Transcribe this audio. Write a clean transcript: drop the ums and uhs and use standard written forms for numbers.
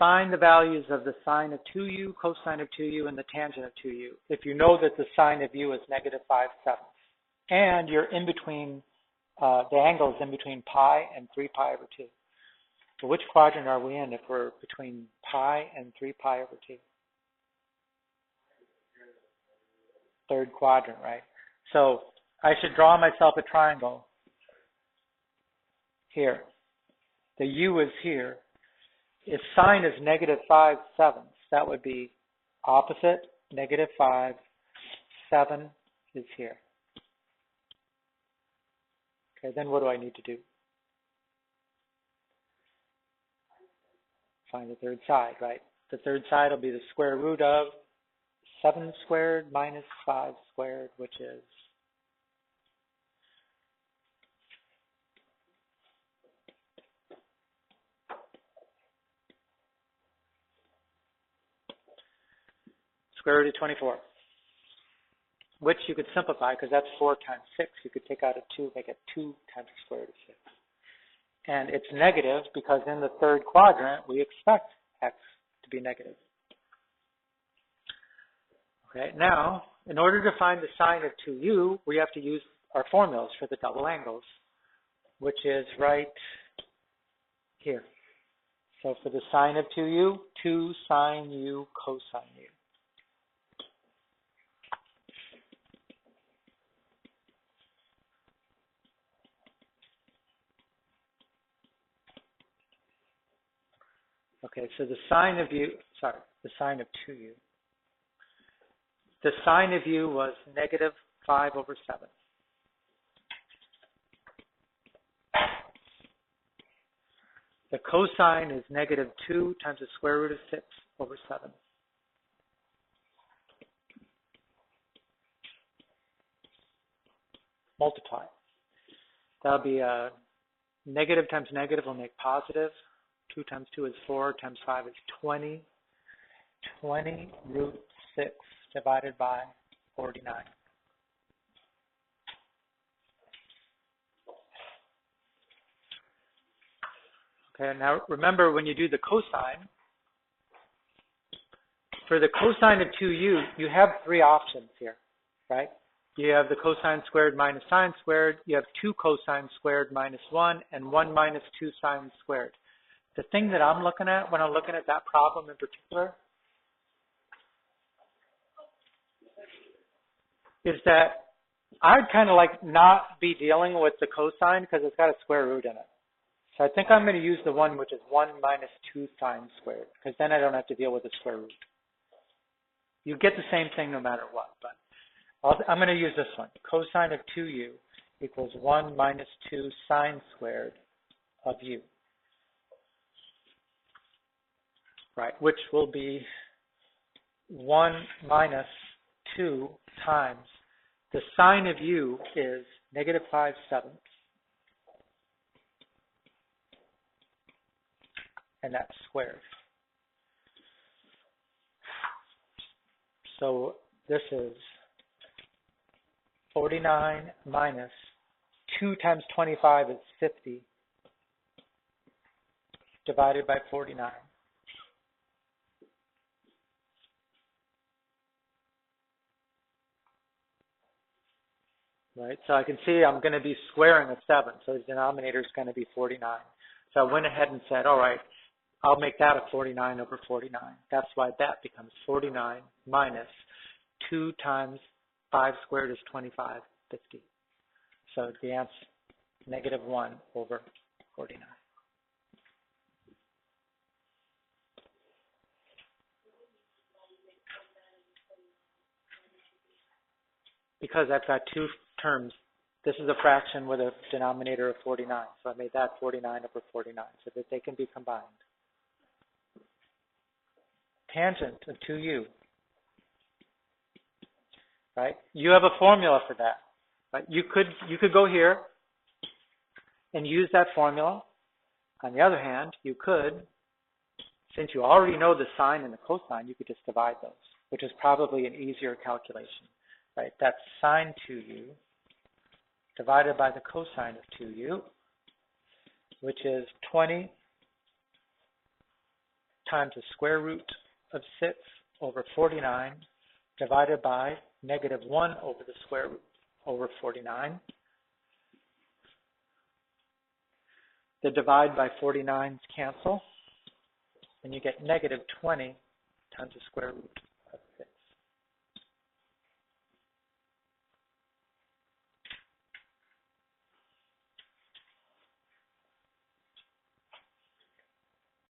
find the values of the sine of 2u, cosine of 2u, and the tangent of 2u if you know that the sine of u is negative 5/7. And you're in between, the angle is in between pi and 3 pi over 2. So which quadrant are we in if we're between pi and 3 pi over 2? Third quadrant, right? So I should draw myself a triangle here. The u is here. If sine is negative 5/7, that would be opposite, negative 5, 7 is here. Okay, then what do I need to do? Find the third side, right? The third side will be the square root of 7 squared minus 5 squared, which is square root of 24, which you could simplify because that's 4 times 6. You could take out a 2, make it 2 times the square root of 6. And it's negative because in the third quadrant, we expect x to be negative. Okay, now, in order to find the sine of 2u, we have to use our formulas for the double angles, which is right here. So for the sine of 2u, 2 sine u cosine u. Okay, so the sine of u, the sine of 2u. The sine of u was negative 5/7. The cosine is negative 2 times the square root of 6/7. Multiply. That'll be negative times negative will make positive. 2 times 2 is 4, times 5 is 20. 20 root 6 divided by 49. Okay, now remember when you do the cosine, for the cosine of 2u, you have 3 options here, right? You have the cosine squared minus sine squared, you have 2 cosine squared minus 1, and 1 minus 2 sine squared. The thing that I'm looking at when I'm looking at that problem in particular is that I'd kind of like not be dealing with the cosine because it's got a square root in it. So I think I'm going to use the one which is 1 minus 2 sine squared because then I don't have to deal with the square root. You get the same thing no matter what, but I'm going to use this one. Cosine of 2u equals 1 minus 2 sine squared of u. Right, which will be 1 minus 2 times the sine of u is negative 5/7. And that's squared. So this is 49 minus 2 times 25 is 50 divided by 49. Right, so I can see I'm going to be squaring a 7, so the denominator is going to be 49. So I went ahead and said, all right, I'll make that a 49 over 49. That's why that becomes 49 minus 2 times 5 squared is 25, 50. So the answer is negative 1 over 49. Because I've got 2 terms. This is a fraction with a denominator of 49. So I made that 49 over 49 so that they can be combined. Tangent of 2u. Right? You have a formula for that. Right? You could go here and use that formula. On the other hand, you could, since you already know the sine and the cosine, you could just divide those, which is probably an easier calculation. Right? That's sine 2u divided by the cosine of 2u, which is 20 times the square root of 6 over 49 divided by negative 1 over the square root over 49. The divide by 49's cancel, and you get negative 20 times the square root.